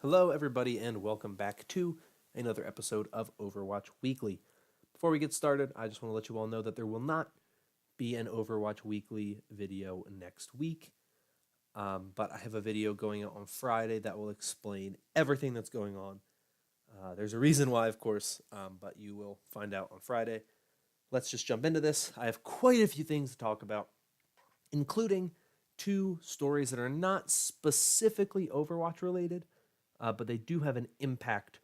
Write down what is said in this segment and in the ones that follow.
Hello, everybody, and welcome back to another episode of Overwatch Weekly. Before we get started, I just want to let you all know that there will not be an Overwatch Weekly video next week, but I have a video going out on Friday that will explain everything that's going on. There's a reason why, of course, but you will find out on Friday. Let's just jump into this. I have quite a few things to talk about, including two stories that are not specifically Overwatch related, but they do have an impact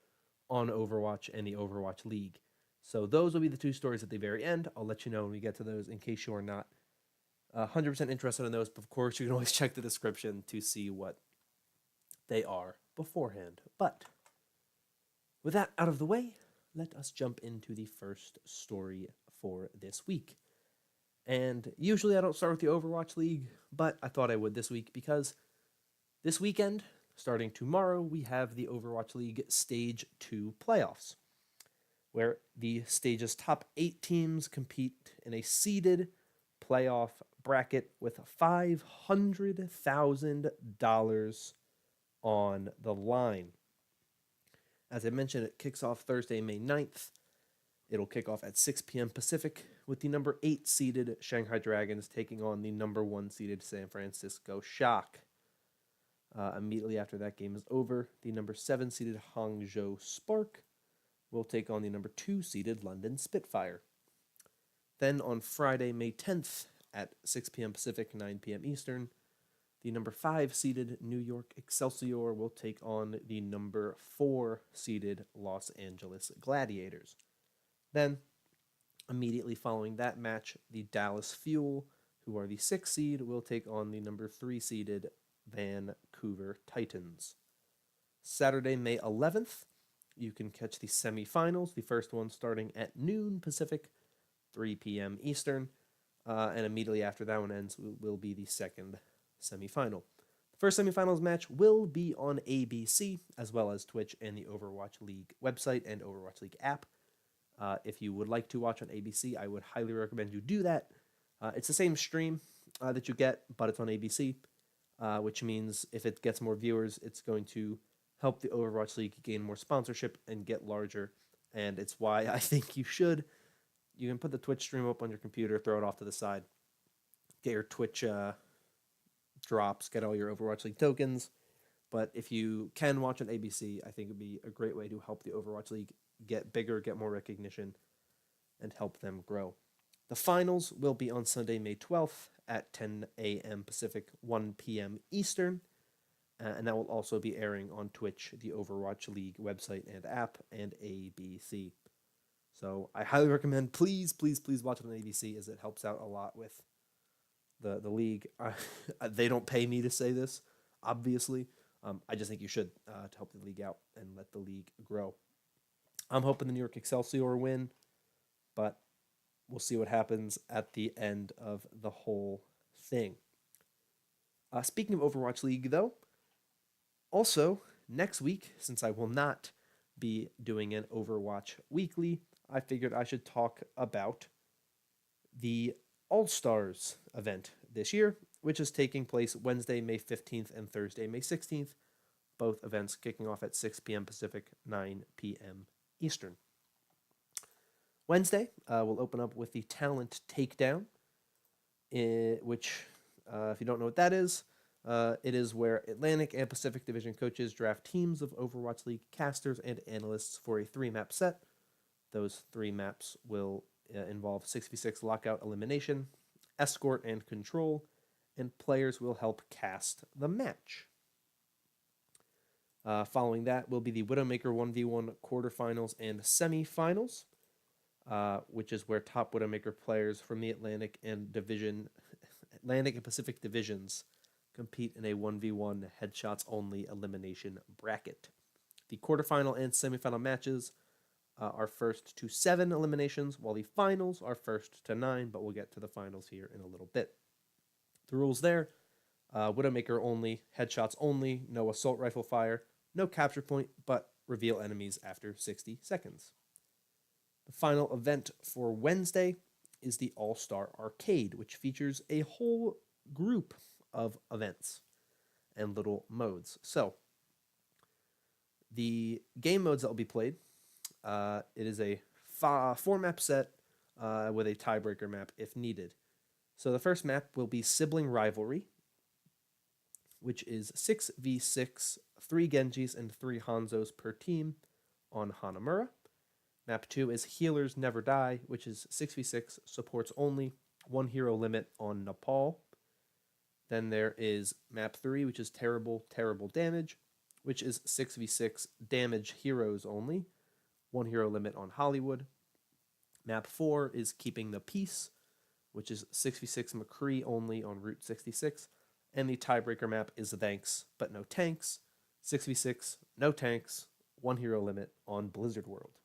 on Overwatch and the Overwatch League. So those will be the two stories at the very end. I'll let you know when we get to those in case you are not 100% interested in those. But of course, you can always check the description to see what they are beforehand. But with that out of the way, let us jump into the first story for this week. And usually I don't start with the Overwatch League, but I thought I would this week because this weekend, starting tomorrow, we have the Overwatch League Stage 2 playoffs, where the stage's top 8 teams compete in a seeded playoff bracket with $500,000 on the line. As I mentioned, it kicks off Thursday, May 9th. It'll kick off at 6 p.m. Pacific with the number 8 seeded Shanghai Dragons taking on the number 1 seeded San Francisco Shock. Immediately after that game is over, the number 7 seeded Hangzhou Spark will take on the number 2 seeded London Spitfire. Then on Friday, May 10th at 6 p.m. Pacific, 9 p.m. Eastern, the number 5 seeded New York Excelsior will take on the number 4 seeded Los Angeles Gladiators. Then, immediately following that match, the Dallas Fuel, who are the 6th seed, will take on the number 3 seeded Vancouver Titans. Saturday, May 11th, you can catch the semifinals, the first one starting at noon Pacific, 3 p.m. Eastern, and immediately after that one ends will be the second semifinal. The first semifinals match will be on ABC, as well as Twitch and the Overwatch League website and Overwatch League app. If you would like to watch on ABC, I would highly recommend you do that. It's the same stream that you get, but it's on ABC. Which means if it gets more viewers, it's going to help the Overwatch League gain more sponsorship and get larger. And it's why I think you should. You can put the Twitch stream up on your computer, throw it off to the side, get your Twitch drops, get all your Overwatch League tokens. But if you can watch on ABC, I think it would be a great way to help the Overwatch League get bigger, get more recognition, and help them grow. The finals will be on Sunday, May 12th at 10 a.m. Pacific, 1 p.m. Eastern, and that will also be airing on Twitch, the Overwatch League website and app, and ABC. So I highly recommend, please watch it on ABC, as it helps out a lot with the league. They don't pay me to say this, obviously. I just think you should to help the league out and let the league grow. I'm hoping the New York Excelsior win, but we'll see what happens at the end of the whole thing. Speaking of Overwatch League, though, also next week, since I will not be doing an Overwatch Weekly, I figured I should talk about the AllStars event this year, which is taking place Wednesday, May 15th and Thursday, May 16th, both events kicking off at 6 p.m. Pacific, 9 p.m. Eastern. Wednesday, we'll open up with the Talent Takedown, which, if you don't know what that is, it is where Atlantic and Pacific Division coaches draft teams of Overwatch League casters and analysts for a 3-map set. Those 3 maps will involve 6v6 lockout elimination, escort and control, and players will help cast the match. Following that will be the Widowmaker 1v1 quarterfinals and semifinals, which is where top Widowmaker players from the Atlantic and Pacific divisions compete in a 1v1 headshots only elimination bracket. The quarterfinal and semifinal matches are first to 7 eliminations, while the finals are first to 9, but we'll get to the finals here in a little bit. The rules there: Widowmaker only, headshots only, no assault rifle fire, no capture point, but reveal enemies after 60 seconds. The final event for Wednesday is the All-Star Arcade, which features a whole group of events and little modes. So, The game modes that will be played, it is a 4-map set with a tiebreaker map if needed. So the first map will be Sibling Rivalry, which is 6v6, 3 Genjis and 3 Hanzos per team on Hanamura. Map 2 is Healers Never Die, which is 6v6, supports only, 1 hero limit on Nepal. Then there is Map 3, which is Terrible Damage, which is 6v6, damage heroes only, 1 hero limit on Hollywood. Map 4 is Keeping the Peace, which is 6v6 McCree only on Route 66. And the tiebreaker map is Thanks, but no tanks, 6v6, no tanks, 1 hero limit on Blizzard World.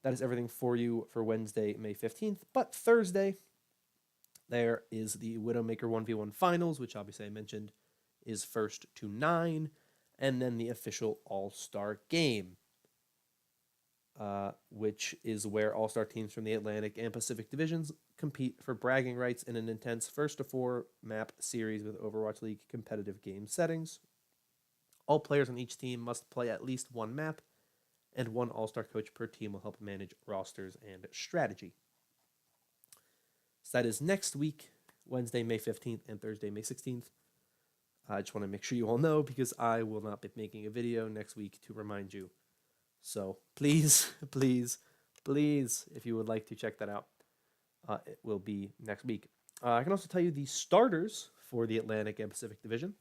That is everything for you for Wednesday, May 15th. But Thursday, there is the Widowmaker 1v1 Finals, which obviously I mentioned is 1st to 9, and then the official All-Star Game, which is where All-Star teams from the Atlantic and Pacific divisions compete for bragging rights in an intense 1-to-4 map series with Overwatch League competitive game settings. All players on each team must play at least one map, and one All-Star coach per team will help manage rosters and strategy. So that is next week, Wednesday, May 15th, and Thursday, May 16th. I just want to make sure you all know, because I will not be making a video next week to remind you. So please, please, please, if you would like to check that out, it will be next week. I can also tell you the starters for the Atlantic and Pacific division.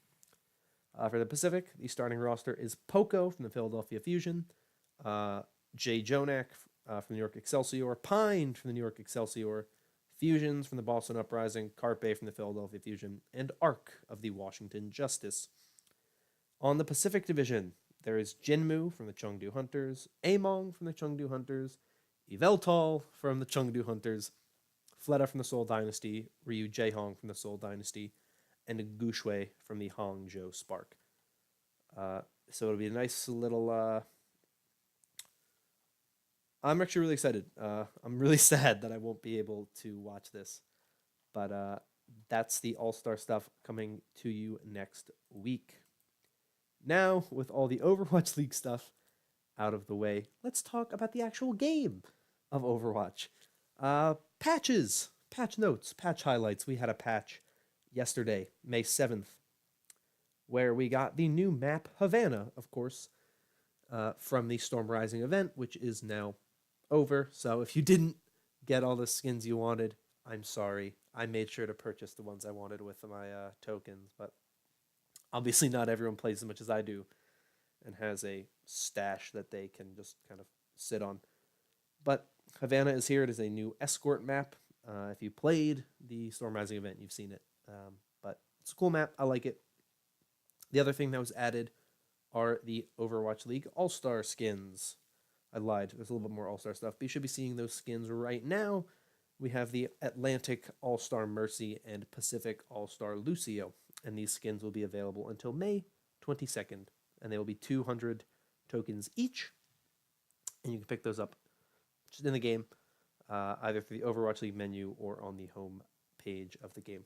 For the Pacific, the starting roster is Poco from the Philadelphia Fusion, Jay Jonak from the New York Excelsior, Pine from the New York Excelsior, Fusions from the Boston Uprising, Carpe from the Philadelphia Fusion, and Arc of the Washington Justice. On the Pacific Division, there is Jinmu from the Chengdu Hunters, Among from the Chengdu Hunters, Yveltal from the Chengdu Hunters, Fleta from the Seoul Dynasty, Ryu Jaehong from the Seoul Dynasty, and Gushui from the Hangzhou Spark. So it'll be a nice little... I'm actually really excited. I'm really sad that I won't be able to watch this. But that's the All-Star stuff coming to you next week. Now, with all the Overwatch League stuff out of the way, let's talk about the actual game of Overwatch. Patches, patch notes, patch highlights. We had a patch yesterday, May 7th, where we got the new map Havana, of course, from the Storm Rising event, which is now over. So if you didn't get all the skins you wanted, I'm sorry. I made sure to purchase the ones I wanted with my tokens, but obviously not everyone plays as much as I do and has a stash that they can just kind of sit on. But Havana is here. It is a new escort map. If you played the Storm Rising event, you've seen it. But it's a cool map. I like it. The other thing that was added are the Overwatch League All-Star skins. I lied. There's a little bit more All-Star stuff, but you should be seeing those skins right now. We have the Atlantic All-Star Mercy and Pacific All-Star Lucio, and these skins will be available until May 22nd, and they will be 200 tokens each, and you can pick those up just in the game, either through the Overwatch League menu or on the home page of the game.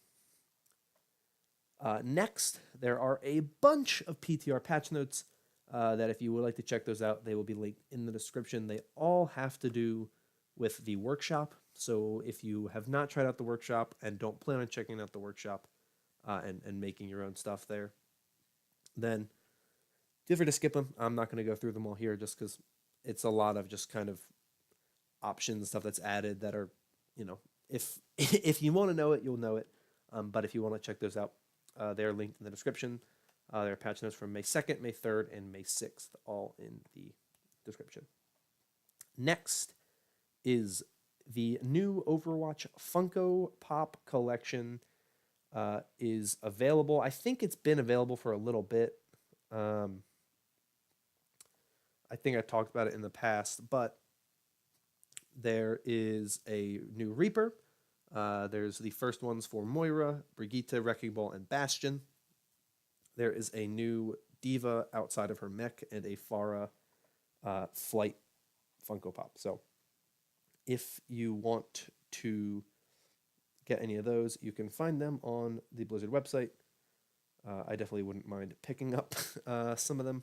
Next, there are a bunch of PTR patch notes that if you would like to check those out, they will be linked in the description. They all have to do with the workshop. So if you have not tried out the workshop and don't plan on checking out the workshop and making your own stuff there, then feel free to skip them. I'm not going to go through them all here just because it's a lot of just kind of options, stuff that's added that are, you know, if you want to know it, you'll know it. But if you want to check those out, they're linked in the description. There are patch notes from May 2nd, May 3rd, and May 6th, all in the description. Next is the new Overwatch Funko Pop collection is available. I think it's been available for a little bit. I think I talked about it in the past, but there is a new Reaper. There's the first ones for Moira, Brigitte, Wrecking Ball, and Bastion. There is a new Diva outside of her mech and a Pharah flight Funko Pop. So if you want to get any of those, you can find them on the Blizzard website. I definitely wouldn't mind picking up some of them.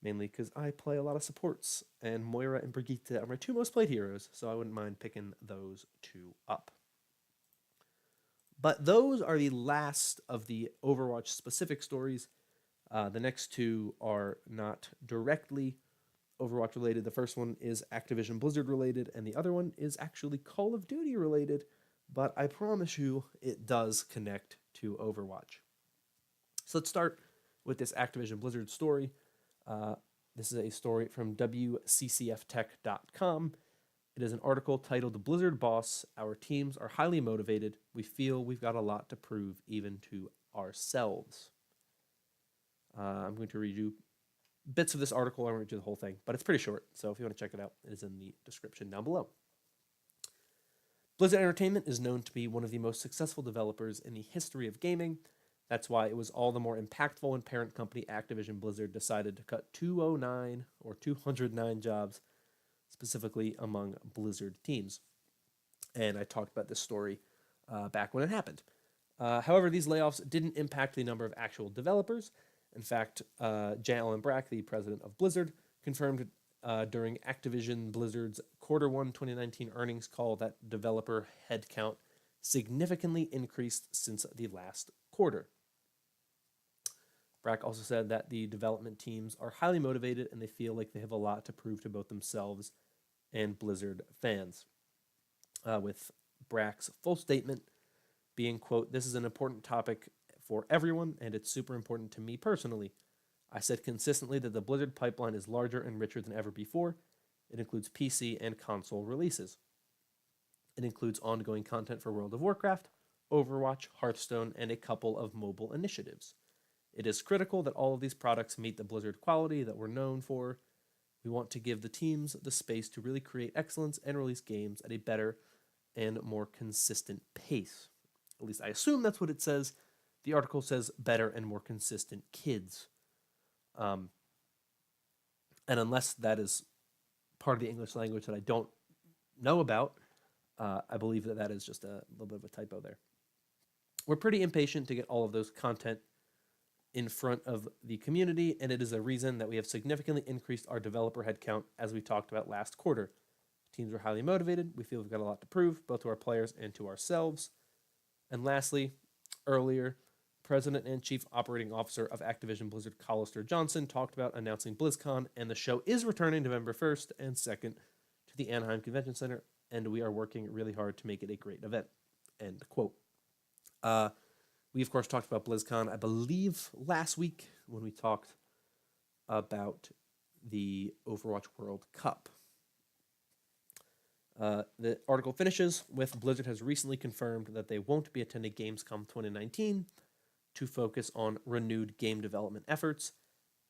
mainly because I play a lot of supports, and Moira and Brigitte are my two most played heroes, so I wouldn't mind picking those two up. But those are the last of the Overwatch specific stories. The next two are not directly Overwatch related. The first one is Activision Blizzard related, and the other one is actually Call of Duty related, but I promise you it does connect to Overwatch. So let's start with this Activision Blizzard story. This is a story from WCCFtech.com. It is an article titled Blizzard Boss, Our Teams Are Highly Motivated. We feel we've got a lot to prove even to ourselves. I'm going to read you bits of this article. I won't read you the whole thing, but it's pretty short. So if you want to check it out, it is in the description down below. Blizzard Entertainment is known to be one of the most successful developers in the history of gaming. That's why it was all the more impactful when parent company Activision Blizzard decided to cut 209 jobs, specifically among Blizzard teams. And I talked about this story back when it happened. However, these layoffs didn't impact the number of actual developers. In fact, J. Allen Brack, the president of Blizzard, confirmed during Activision Blizzard's Q1 2019 earnings call that developer headcount significantly increased since the last quarter. Brack also said that the development teams are highly motivated and they feel like they have a lot to prove to both themselves and Blizzard fans. With Brack's full statement being, quote, "This is an important topic for everyone, and it's super important to me personally. I said consistently that the Blizzard pipeline is larger and richer than ever before. It includes PC and console releases. It includes ongoing content for World of Warcraft, Overwatch, Hearthstone, and a couple of mobile initiatives. It is critical that all of these products meet the Blizzard quality that we're known for. We want to give the teams the space to really create excellence and release games at a better and more consistent pace." At least I assume that's what it says. The article says better and more consistent kids. And unless that is part of the English language that I don't know about, I believe that is just a little bit of a typo there. We're pretty impatient to get all of those content in front of the community, and it is a reason that we have significantly increased our developer headcount, as we talked about last quarter. Teams are highly motivated. We feel we've got a lot to prove, both to our players and to ourselves. And lastly, earlier, President and Chief Operating Officer of Activision Blizzard, Hollister Johnson, talked about announcing BlizzCon, and the show is returning November 1st and 2nd to the Anaheim Convention Center, and we are working really hard to make it a great event. End quote. We, of course, talked about BlizzCon, I believe, last week when we talked about the Overwatch World Cup. The article finishes with Blizzard has recently confirmed that they won't be attending Gamescom 2019 to focus on renewed game development efforts,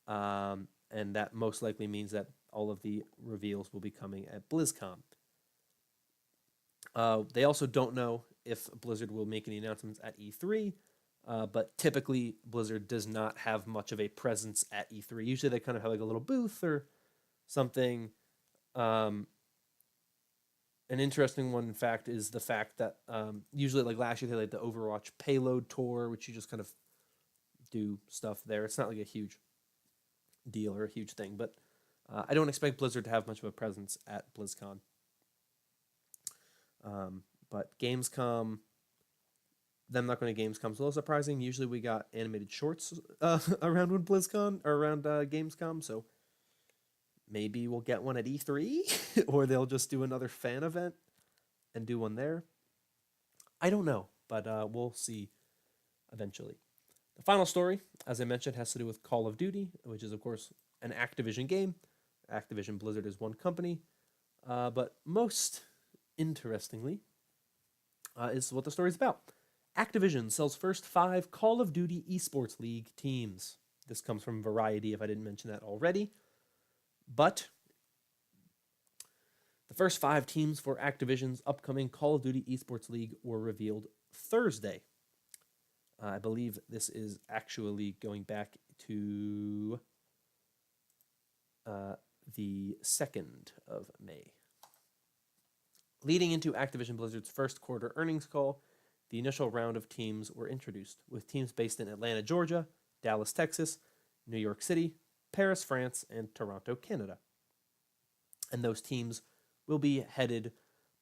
and that most likely means that all of the reveals will be coming at BlizzCon. They also don't know if Blizzard will make any announcements at E3, but typically Blizzard does not have much of a presence at E3. Usually they kind of have like a little booth or something. An interesting one, in fact, is the fact that usually, like last year, they had the Overwatch Payload Tour, which you just kind of do stuff there. It's not like a huge deal or a huge thing, but I don't expect Blizzard to have much of a presence at BlizzCon. But Gamescom, them not going to Gamescom is a little surprising. Usually we got animated shorts around when BlizzCon, or around Gamescom, so maybe we'll get one at E3, or they'll just do another fan event and do one there. I don't know, but we'll see eventually. The final story, as I mentioned, has to do with Call of Duty, which is, of course, an Activision game. Activision Blizzard is one company, but most interestingly is what the story's about. Activision sells first 5 Call of Duty eSports League teams. This comes from Variety, if I didn't mention that already. But the first 5 teams for Activision's upcoming Call of Duty eSports League were revealed Thursday. I believe this is actually going back to the 2nd of May. Leading into Activision Blizzard's first quarter earnings call, the initial round of teams were introduced, with teams based in Atlanta, Georgia, Dallas, Texas, New York City, Paris, France, and Toronto, Canada. And those teams will be headed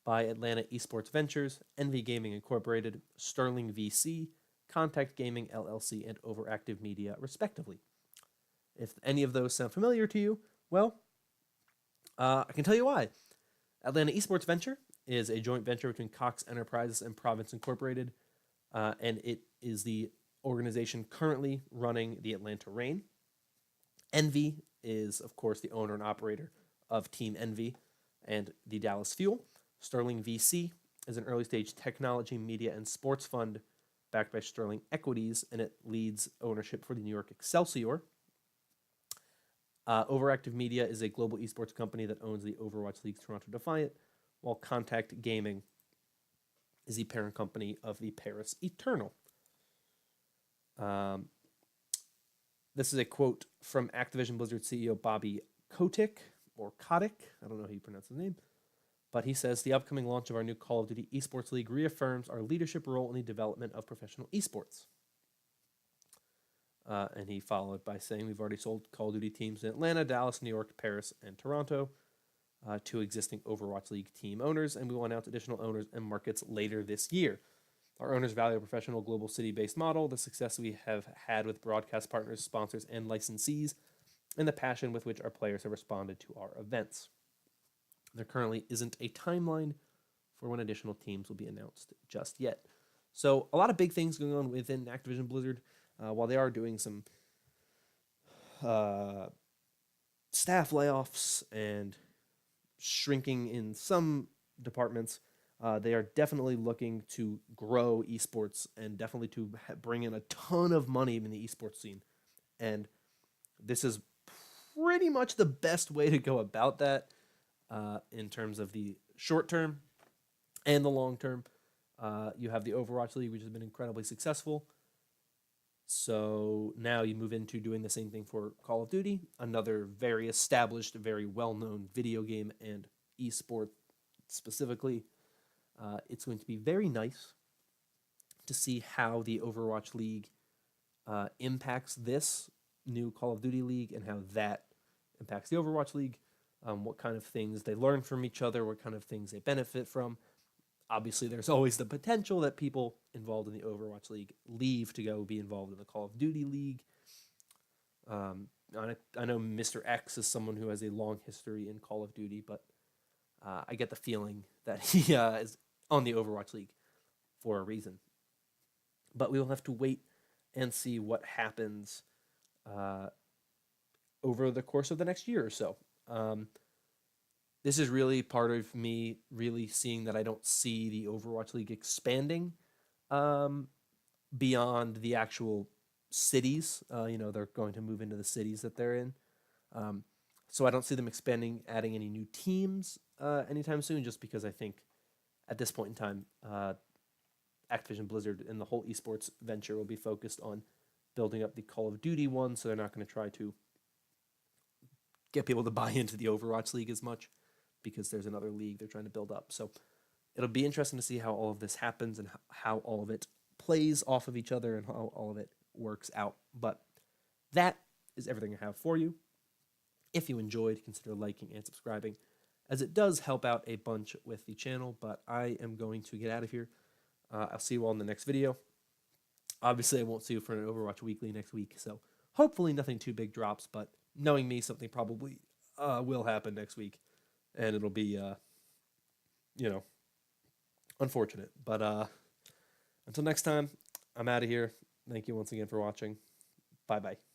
by Atlanta Esports Ventures, Envy Gaming Incorporated, Sterling VC, Contact Gaming LLC, and Overactive Media, respectively. If any of those sound familiar to you, well, I can tell you why. Atlanta Esports Venture is a joint venture between Cox Enterprises and Province Incorporated, and it is the organization currently running the Atlanta Reign. Envy is, of course, the owner and operator of Team Envy and the Dallas Fuel. Sterling VC is an early-stage technology, media, and sports fund backed by Sterling Equities, and it leads ownership for the New York Excelsior. Overactive Media is a global esports company that owns the Overwatch League Toronto Defiant, while Contact Gaming is the parent company of the Paris Eternal. This is a quote from Activision Blizzard CEO Bobby Kotick, or Kotick, I don't know how you pronounce his name, but he says, the upcoming launch of our new Call of Duty Esports League reaffirms our leadership role in the development of professional esports. And he followed by saying, we've already sold Call of Duty teams in Atlanta, Dallas, New York, Paris, and Toronto to existing Overwatch League team owners, and we will announce additional owners and markets later this year. Our owners value a professional global city-based model, the success we have had with broadcast partners, sponsors, and licensees, and the passion with which our players have responded to our events. There currently isn't a timeline for when additional teams will be announced just yet. So a lot of big things going on within Activision Blizzard. While they are doing some staff layoffs and shrinking in some departments, they are definitely looking to grow esports and definitely to bring in a ton of money in the esports scene. And this is pretty much the best way to go about that in terms of the short term and the long term. You have the Overwatch League, which has been incredibly successful. So now you move into doing the same thing for Call of Duty, another very established, very well-known video game and esport specifically. It's going to be very nice to see how the Overwatch League impacts this new Call of Duty League and how that impacts the Overwatch League, what kind of things they learn from each other, what kind of things they benefit from. Obviously, there's always the potential that people involved in the Overwatch League leave to go be involved in the Call of Duty League. I know Mr. X is someone who has a long history in Call of Duty, but I get the feeling that he is on the Overwatch League for a reason. But we will have to wait and see what happens over the course of the next year or so. This is really part of me really seeing that I don't see the Overwatch League expanding beyond the actual cities. They're going to move into the cities that they're in. So I don't see them expanding, adding any new teams anytime soon, just because I think at this point in time, Activision Blizzard and the whole esports venture will be focused on building up the Call of Duty one, so they're not going to try to get people to buy into the Overwatch League as much, because there's another league they're trying to build up. So it'll be interesting to see how all of this happens and how all of it plays off of each other and how all of it works out. But that is everything I have for you. If you enjoyed, consider liking and subscribing, as it does help out a bunch with the channel. But I am going to get out of here. I'll see you all in the next video. Obviously, I won't see you for an Overwatch Weekly next week, so hopefully nothing too big drops, but knowing me, something probably will happen next week. And it'll be, unfortunate. But until next time, I'm out of here. Thank you once again for watching. Bye-bye.